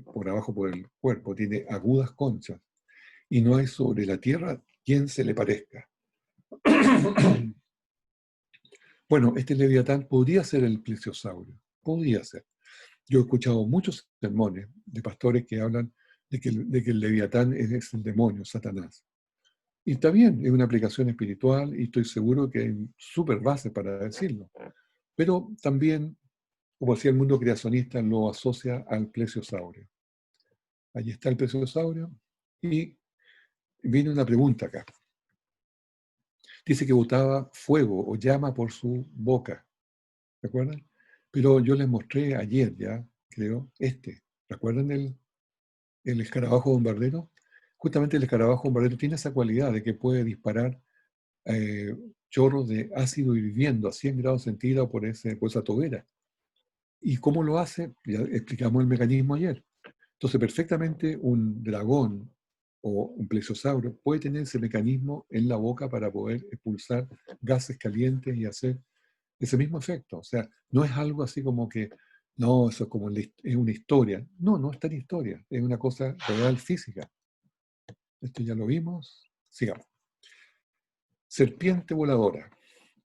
por abajo por el cuerpo, tiene agudas conchas, y no hay sobre la tierra quien se le parezca. Bueno, este Leviatán podría ser el plesiosaurio, podría ser. Yo he escuchado muchos sermones de pastores que hablan de que el Leviatán es el demonio, Satanás. Y está bien, es una aplicación espiritual y estoy seguro que hay súper base para decirlo. Pero también, como decía el mundo creacionista, lo asocia al plesiosaurio. Allí está el plesiosaurio y viene una pregunta acá. Dice que botaba fuego o llama por su boca. ¿Se acuerdan? Pero yo les mostré ayer ya, creo, ¿recuerdan el escarabajo bombardero? Justamente el escarabajo bombardero tiene esa cualidad de que puede disparar eh, chorros de ácido hirviendo a 100 grados centígrados por esa tobera. ¿Y cómo lo hace? Ya explicamos el mecanismo ayer. Entonces, perfectamente un dragón o un plesiosauro puede tener ese mecanismo en la boca para poder expulsar gases calientes y hacer ese mismo efecto. O sea, no es algo así como que, no, eso es como es una historia. No, no es tan historia, es una cosa real física. Esto ya lo vimos. Sigamos. Serpiente voladora.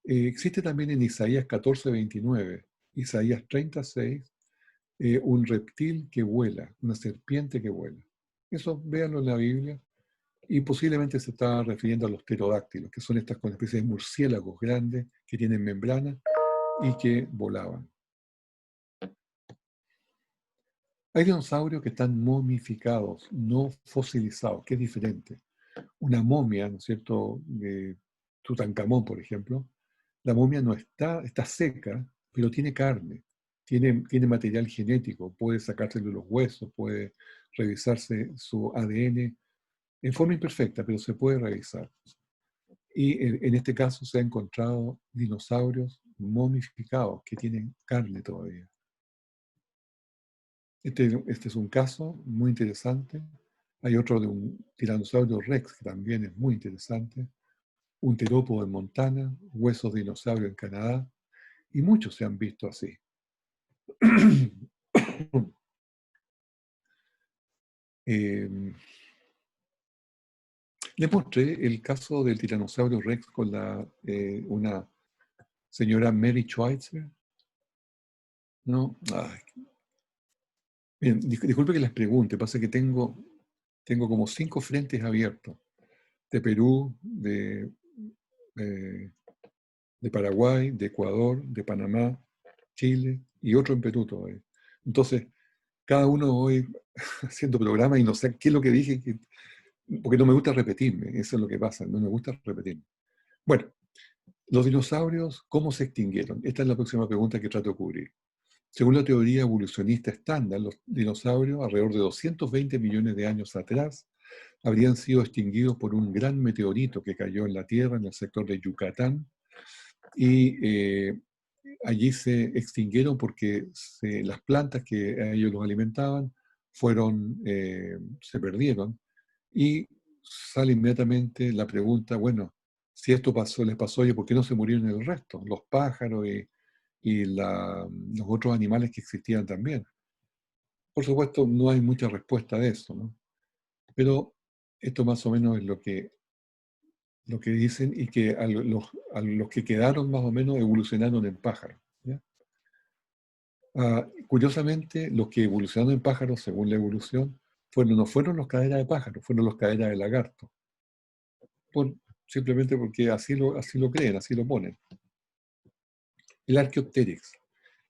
Existe también en Isaías 14:29, Isaías 36, un reptil que vuela, una serpiente que vuela. Eso véanlo en la Biblia. Y posiblemente se está refiriendo a los pterodáctilos, que son estas especies de murciélagos grandes que tienen membrana y que volaban. Hay dinosaurios que están momificados, no fosilizados, que es diferente. Una momia, ¿no es cierto?, de Tutankamón, por ejemplo, la momia no está seca, pero tiene carne, tiene material genético, puede sacársele los huesos, puede revisarse su ADN en forma imperfecta, pero se puede revisar. Y en este caso se han encontrado dinosaurios momificados que tienen carne todavía. Este es un caso muy interesante. Hay otro de un tiranosaurio rex que también es muy interesante. Un terópodo en Montana, huesos de dinosaurio en Canadá, y muchos se han visto así. Eh, Les mostré el caso del tiranosaurio rex con una señora Mary Schweitzer. ¿No? Ay, bien, disculpe que les pregunte, pasa que tengo como 5 frentes abiertos, de Perú, eh, de Paraguay, de Ecuador, de Panamá, Chile y otro en Perú todavía. Entonces, cada uno hoy haciendo programa y no sé qué es lo que dije, porque no me gusta repetirme, eso es lo que pasa, no me gusta repetirme. Bueno, Los dinosaurios, ¿cómo se extinguieron? Esta es la próxima pregunta que trato de cubrir. Según la teoría evolucionista estándar, los dinosaurios, alrededor de 220 millones de años atrás, habrían sido extinguidos por un gran meteorito que cayó en la Tierra, en el sector de Yucatán, y allí se extinguieron porque las plantas que a ellos los alimentaban se perdieron, y sale inmediatamente la pregunta, bueno, si esto pasó, les pasó, oye, ¿por qué no se murieron el resto? Los pájaros y los otros animales que existían también. Por supuesto, no hay mucha respuesta de eso, ¿no? Pero esto más o menos es lo que dicen, y que a los que quedaron más o menos evolucionaron en pájaros, ¿ya? Curiosamente, los que evolucionaron en pájaros, según la evolución, no fueron los caderas de pájaro, fueron los caderas de lagarto. Por- Simplemente porque así lo creen, así lo ponen. El Archaeopteryx.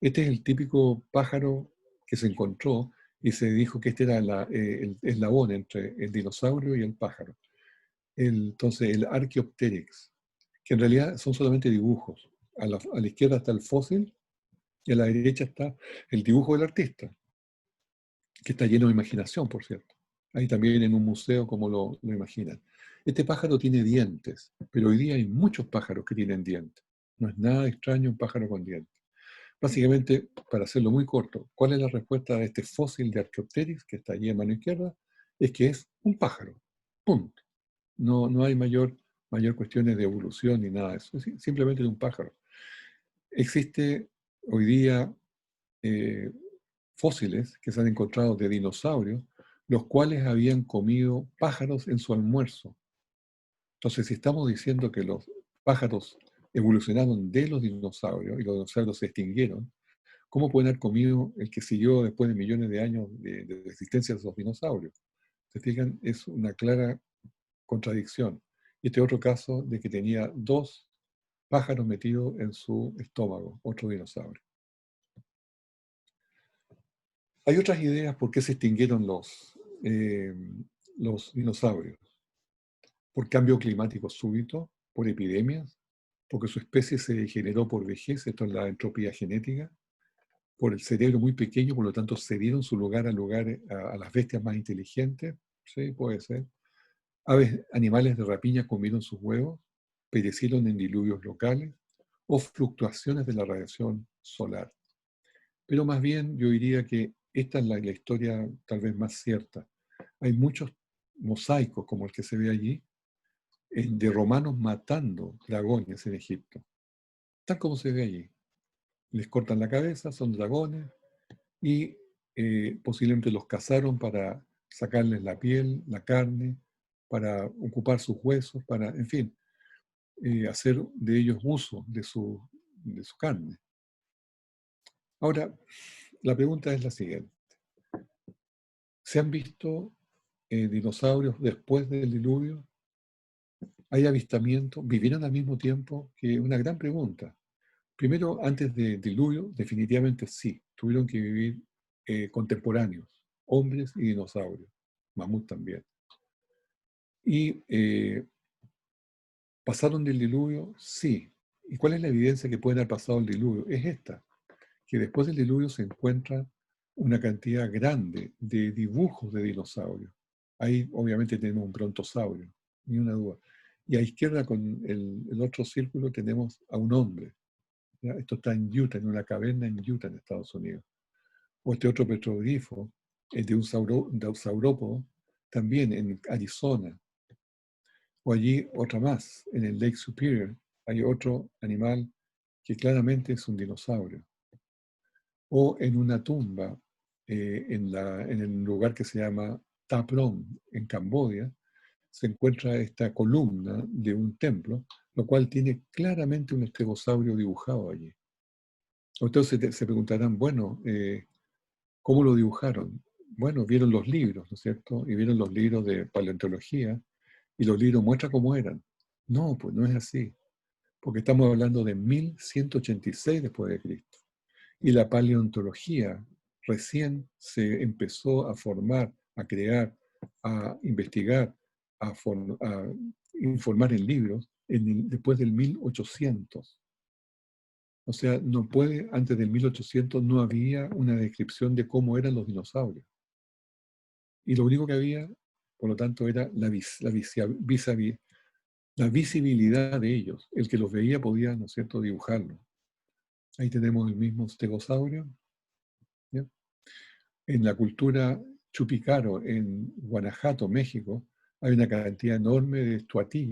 Este es el típico pájaro que se encontró y se dijo que este era el eslabón entre el dinosaurio y el pájaro. Entonces, el Archaeopteryx, que en realidad son solamente dibujos. A la izquierda está el fósil y a la derecha está el dibujo del artista, que está lleno de imaginación, por cierto. Ahí también en un museo, como lo imaginan. Este pájaro tiene dientes, pero hoy día hay muchos pájaros que tienen dientes. No es nada extraño un pájaro con dientes. Básicamente, para hacerlo muy corto, ¿cuál es la respuesta de este fósil de Archaeopteryx, que está allí a mano izquierda? Es que es un pájaro. Punto. No hay mayor cuestiones de evolución ni nada de eso. Simplemente es un pájaro. Existe hoy día eh, fósiles que se han encontrado de dinosaurios, los cuales habían comido pájaros en su almuerzo. Entonces, si estamos diciendo que los pájaros evolucionaron de los dinosaurios y los dinosaurios se extinguieron, ¿cómo pueden haber comido el que siguió después de millones de años de existencia de esos dinosaurios? ¿Se fijan? Es una clara contradicción. Y este otro caso de que tenía dos pájaros metidos en su estómago, otro dinosaurio. Hay otras ideas por qué se extinguieron los dinosaurios. Por cambio climático súbito, por epidemias, porque su especie se degeneró por vejez, esto es la entropía genética, por el cerebro muy pequeño, por lo tanto cedieron su lugar a las bestias más inteligentes, sí, puede ser. Aves, animales de rapiña comieron sus huevos, perecieron en diluvios locales o fluctuaciones de la radiación solar. Pero más bien yo diría que esta es la historia tal vez más cierta. Hay muchos mosaicos como el que se ve allí, de romanos matando dragones en Egipto, tal como se ve allí. Les cortan la cabeza, son dragones, y posiblemente los cazaron para sacarles la piel, la carne, para ocupar sus huesos, en fin, hacer de ellos uso de su carne. Ahora, la pregunta es la siguiente. ¿Se han visto dinosaurios después del diluvio? ¿Hay avistamientos? ¿Vivieron al mismo tiempo? Que una gran pregunta. Primero, antes del diluvio, definitivamente sí, tuvieron que vivir contemporáneos, hombres y dinosaurios, mamut también. ¿Y pasaron del diluvio? Sí. ¿Y cuál es la evidencia que pueden haber pasado el diluvio? Es esta, que después del diluvio se encuentra una cantidad grande de dibujos de dinosaurios. Ahí obviamente tenemos un brontosaurio, ni una duda. Y a izquierda con el otro círculo tenemos a un hombre. ¿Ya? Esto está en Utah, en una caverna en Utah, en Estados Unidos. O este otro petroglifo, el de un saurópodo, también en Arizona. O allí otra más, en el Lake Superior, hay otro animal que claramente es un dinosaurio. O en una tumba, en el lugar que se llama Ta Prohm, en Camboya, se encuentra esta columna de un templo, lo cual tiene claramente un estegosaurio dibujado allí. Entonces se preguntarán, bueno, ¿cómo lo dibujaron? Bueno, vieron los libros, ¿no es cierto? Y vieron los libros de paleontología, y los libros muestran cómo eran. No, pues no es así, porque estamos hablando de 1186 después de Cristo. Y la paleontología recién se empezó a formar, a crear, a investigar, a informar en libros después del 1800. O sea, no puede, antes del 1800 no había una descripción de cómo eran los dinosaurios. Y lo único que había, por lo tanto, era la visibilidad de ellos. El que los veía podía, ¿no es cierto?, dibujarlo. Ahí tenemos el mismo estegosaurio. ¿Ya? En la cultura Chupicaro, en Guanajuato, México, hay una cantidad enorme de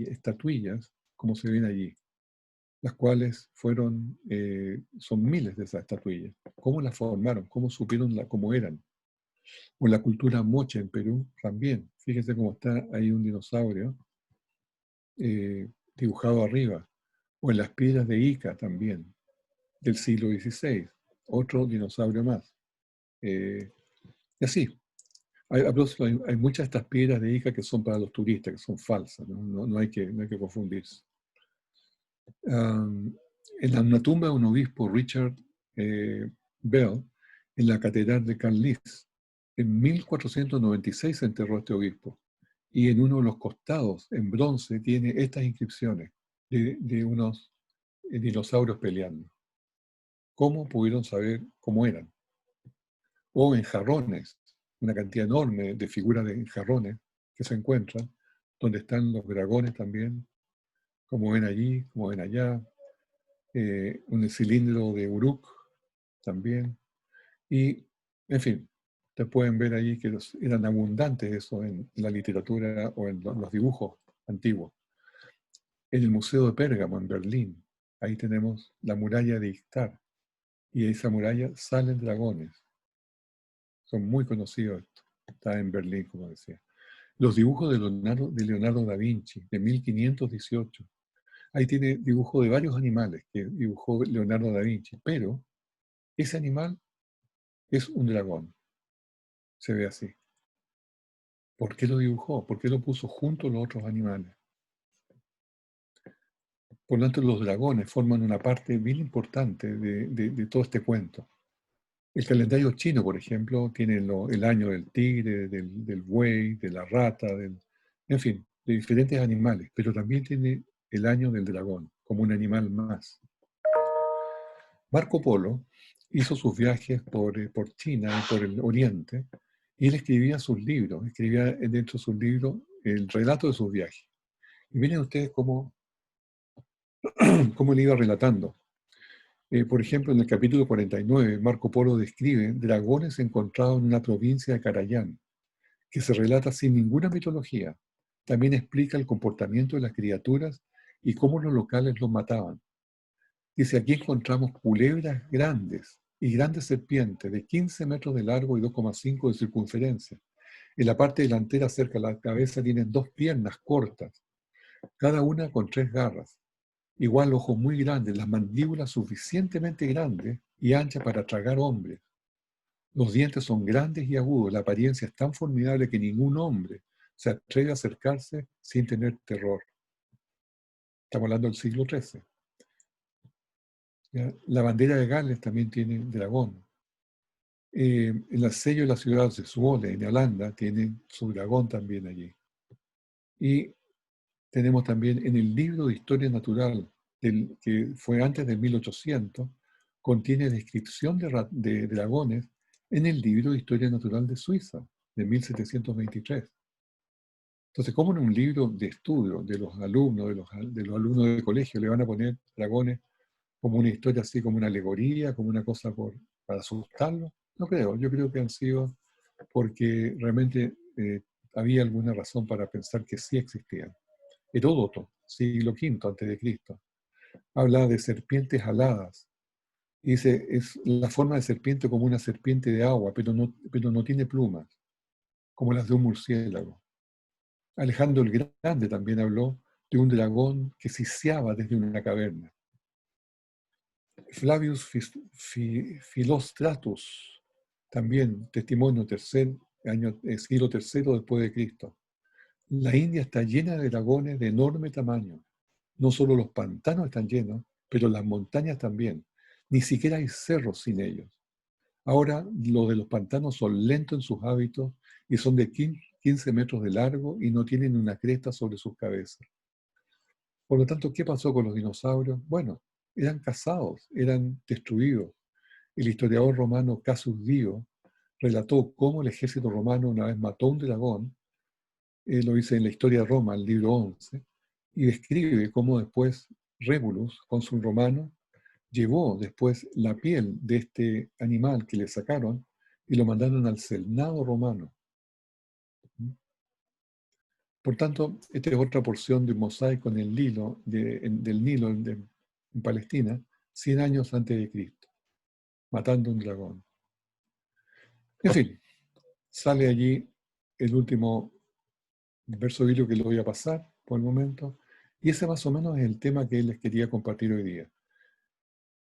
estatuillas, como se ven allí, las cuales son miles de esas estatuillas. ¿Cómo las formaron? ¿Cómo supieron cómo eran? O en la cultura moche en Perú también. Fíjense cómo está ahí un dinosaurio dibujado arriba. O en las piedras de Ica también, del siglo XVI. Otro dinosaurio más. Y así. Hay muchas de estas piedras de Ica que son para los turistas, que son falsas, ¿no? No hay que confundirse. En una tumba de un obispo, Richard Bell, en la catedral de Carlisle, en 1496 se enterró este obispo. Y en uno de los costados, en bronce, tiene estas inscripciones de unos dinosaurios peleando. ¿Cómo pudieron saber cómo eran? O en jarrones, una cantidad enorme de figuras de jarrones que se encuentran, donde están los dragones también, como ven allí, como ven allá, un cilindro de Uruk también, y en fin, ustedes pueden ver allí que eran abundantes eso en la literatura o en los dibujos antiguos. En el Museo de Pérgamo, en Berlín, ahí tenemos la muralla de Ishtar, y de esa muralla salen dragones. Son muy conocidos esto. Está en Berlín, como decía. Los dibujos de Leonardo da Vinci, de 1518. Ahí tiene dibujo de varios animales que dibujó Leonardo da Vinci, pero ese animal es un dragón. Se ve así. ¿Por qué lo dibujó? ¿Por qué lo puso junto a los otros animales? Por lo tanto, los dragones forman una parte bien importante de todo este cuento. El calendario chino, por ejemplo, tiene el año del tigre, del buey, de la rata, en fin, de diferentes animales, pero también tiene el año del dragón, como un animal más. Marco Polo hizo sus viajes por China y por el Oriente, y él escribía sus libros, escribía dentro de sus libros el relato de sus viajes. Y miren ustedes cómo le iba relatando. Por ejemplo, en el capítulo 49, Marco Polo describe dragones encontrados en una provincia de Carayán, que se relata sin ninguna mitología. También explica el comportamiento de las criaturas y cómo los locales los mataban. Dice, aquí encontramos culebras grandes y grandes serpientes de 15 metros de largo y 2,5 de circunferencia. En la parte delantera, cerca de la cabeza, tienen 2 piernas cortas, cada una con 3 garras. Igual ojos muy grandes, las mandíbulas suficientemente grandes y anchas para tragar hombres. Los dientes son grandes y agudos, la apariencia es tan formidable que ningún hombre se atreve a acercarse sin tener terror. Estamos hablando del siglo XIII. ¿Ya? La bandera de Gales también tiene dragón. El sello de la ciudad de Zwolle, en Holanda, tiene su dragón también allí. Y tenemos también en el libro de Historia Natural, que fue antes de 1800, contiene descripción de dragones en el libro de Historia Natural de Suiza, de 1723. Entonces, ¿cómo en un libro de estudio de los alumnos, de los alumnos de colegio, le van a poner dragones como una historia así, como una alegoría, como una cosa para asustarlos? No creo, yo creo que han sido porque realmente había alguna razón para pensar que sí existían. Heródoto, siglo V antes de Cristo, habla de serpientes aladas. Y dice, es la forma de serpiente como una serpiente de agua, pero no tiene plumas, como las de un murciélago. Alejandro el Grande también habló de un dragón que siseaba desde una caverna. Flavius Philostratus, también testimonio siglo III después de Cristo. La India está llena de dragones de enorme tamaño. No solo los pantanos están llenos, pero las montañas también. Ni siquiera hay cerros sin ellos. Ahora, los de los pantanos son lentos en sus hábitos y son de 15 metros de largo y no tienen una cresta sobre sus cabezas. Por lo tanto, ¿qué pasó con los dinosaurios? Bueno, eran cazados, eran destruidos. El historiador romano Cassius Dio relató cómo el ejército romano una vez mató un dragón, lo dice en la Historia de Roma, el libro 11, y describe cómo después Regulus, cónsul romano, llevó después la piel de este animal que le sacaron y lo mandaron al Senado romano. Por tanto, esta es otra porción de un mosaico en el Nilo, del Nilo en Palestina, 100 años antes de Cristo, matando un dragón. En fin, sale allí el último verso bíblico que lo voy a pasar por el momento, y ese más o menos es el tema que les quería compartir hoy día.